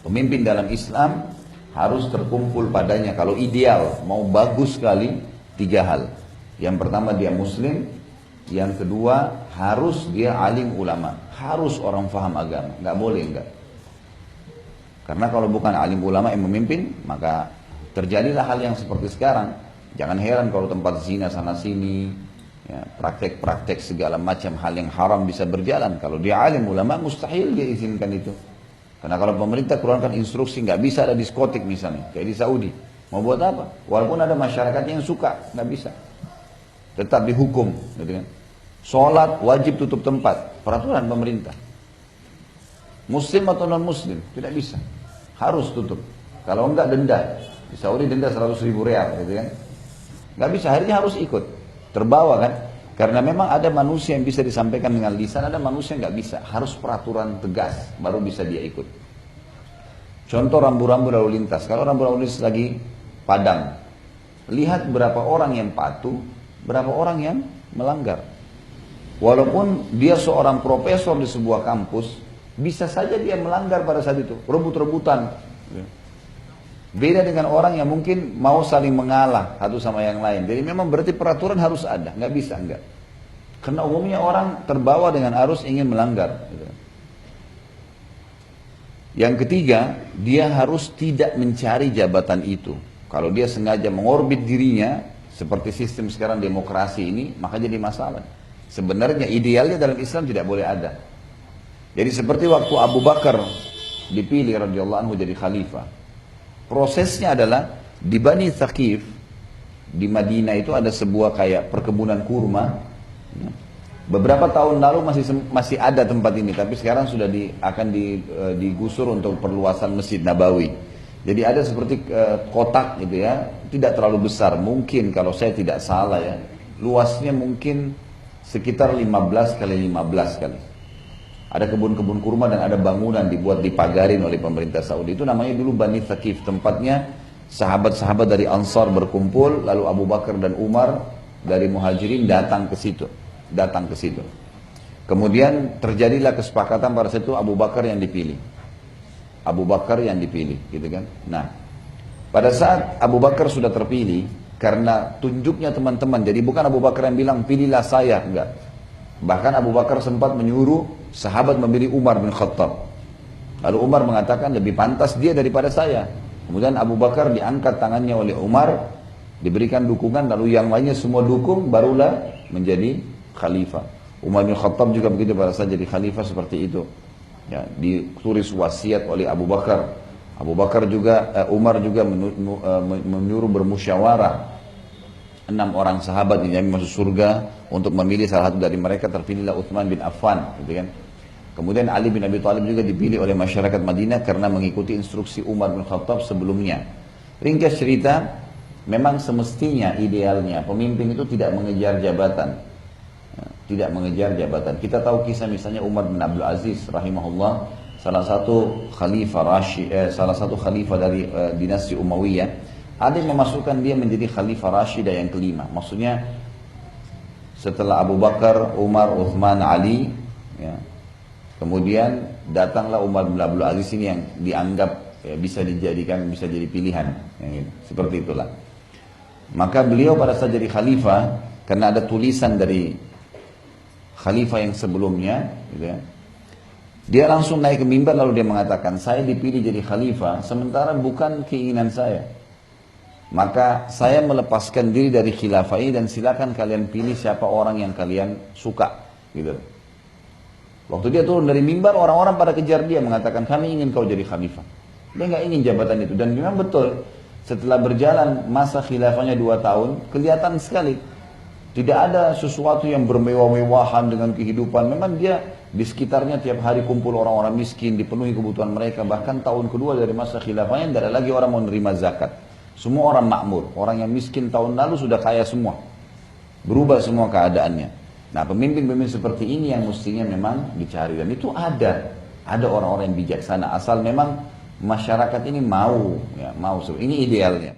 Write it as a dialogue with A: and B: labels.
A: Pemimpin dalam Islam harus terkumpul padanya, kalau ideal, mau bagus sekali, 3 hal. Yang pertama dia muslim, yang kedua harus dia alim ulama, harus orang faham agama, nggak boleh enggak. Karena kalau bukan alim ulama yang memimpin, maka terjadilah hal yang seperti sekarang. Jangan heran kalau tempat zina sana sini, ya, praktek-praktek segala macam hal yang haram bisa berjalan. Kalau dia alim ulama, mustahil dia izinkan itu. Karena kalau pemerintah keluarkan instruksi nggak bisa ada diskotik misalnya, kayak di Saudi, mau buat apa? Walaupun ada masyarakatnya yang suka, nggak bisa. Tetap dihukum, gitu kan? Sholat wajib tutup tempat, peraturan pemerintah. Muslim atau non muslim, tidak bisa. Harus tutup. Kalau enggak denda. Di Saudi denda 100.000 real, gitu kan? Nggak bisa, akhirnya harus ikut. Terbawa kan? Karena memang ada manusia yang bisa disampaikan dengan lisan, ada manusia yang nggak bisa. Harus peraturan tegas, baru bisa dia ikut. Contoh rambu-rambu lalu lintas. Kalau rambu lalu lintas lagi padang, lihat berapa orang yang patuh, berapa orang yang melanggar. Walaupun dia seorang profesor di sebuah kampus, bisa saja dia melanggar pada saat itu, rebut-rebutan. Beda dengan orang yang mungkin mau saling mengalah satu sama yang lain. Jadi memang berarti peraturan harus ada, nggak bisa enggak. Karena umumnya orang terbawa dengan arus ingin melanggar. Yang ketiga, dia harus tidak mencari jabatan itu. Kalau dia sengaja mengorbit dirinya, seperti sistem sekarang demokrasi ini, maka jadi masalah. Sebenarnya idealnya dalam Islam tidak boleh ada. Jadi seperti waktu Abu Bakar dipilih radhiyallahu anhu jadi khalifah. Prosesnya adalah di Bani Thaqif, di Madinah itu ada sebuah kayak perkebunan kurma. Beberapa tahun lalu masih ada tempat ini, tapi sekarang sudah akan digusur untuk perluasan Masjid Nabawi. Jadi ada seperti kotak gitu ya, tidak terlalu besar, mungkin kalau saya tidak salah ya, luasnya mungkin sekitar 15 kali 15 kali. Ada kebun-kebun kurma dan ada bangunan dibuat dipagarin oleh pemerintah Saudi. Itu namanya dulu Bani Thaqif. Tempatnya sahabat-sahabat dari Ansar berkumpul, lalu Abu Bakar dan Umar dari Muhajirin datang ke situ. Kemudian terjadilah kesepakatan pada saat itu Abu Bakar yang dipilih. Gitu kan. Nah, pada saat Abu Bakar sudah terpilih, karena tunjuknya teman-teman, jadi bukan Abu Bakar yang bilang pilihlah saya, enggak. Bahkan Abu Bakar sempat menyuruh sahabat memilih Umar bin Khattab. Lalu Umar mengatakan lebih pantas dia daripada saya. Kemudian Abu Bakar diangkat tangannya oleh Umar, diberikan dukungan, lalu yang lainnya semua dukung, barulah menjadi khalifah. Umar bin Khattab juga begitu pada saat jadi khalifah seperti itu. Ya, ditulis wasiat oleh Abu Bakar. Umar juga menyuruh bermusyawarah. 6 orang sahabat yang masuk surga, untuk memilih salah satu dari mereka terpilihlah Utsman bin Affan, gitu kan. Kemudian Ali bin Abi Thalib juga dipilih oleh masyarakat Madinah karena mengikuti instruksi Umar bin Khattab sebelumnya. Ringkas cerita, memang semestinya idealnya pemimpin itu tidak mengejar jabatan. Kita tahu kisah misalnya Umar bin Abdul Aziz rahimahullah, salah satu khalifah dari dinasti Umayyah. Ada yang memasukkan dia menjadi khalifah Rashidah yang kelima. Maksudnya setelah Abu Bakar, Umar, Uthman, Ali, ya, kemudian datanglah Umar bin Abdul Aziz ini yang dianggap bisa jadi pilihan, ya, gitu. Seperti itulah. Maka beliau pada saat jadi khalifah, karena ada tulisan dari khalifah yang sebelumnya, gitu ya, dia langsung naik ke mimbar lalu dia mengatakan, saya dipilih jadi khalifah sementara bukan keinginan saya. Maka saya melepaskan diri dari khilafah ini dan silakan kalian pilih siapa orang yang kalian suka, gitu. Waktu dia turun dari mimbar, orang-orang pada kejar dia mengatakan kami ingin kau jadi khalifah. Dia nggak ingin jabatan itu, dan memang betul setelah berjalan masa khilafahnya 2 tahun, kelihatan sekali tidak ada sesuatu yang bermewah-mewahan dengan kehidupan. Memang dia di sekitarnya tiap hari kumpul orang-orang miskin, dipenuhi kebutuhan mereka. Bahkan tahun kedua dari masa khilafahnya tidak ada lagi orang mau menerima zakat. Semua orang makmur, orang yang miskin tahun lalu sudah kaya semua. Berubah semua keadaannya. Nah, pemimpin-pemimpin seperti ini yang mestinya memang dicari, dan itu ada orang-orang yang bijaksana asal memang masyarakat ini mau, ya, mau. Ini idealnya.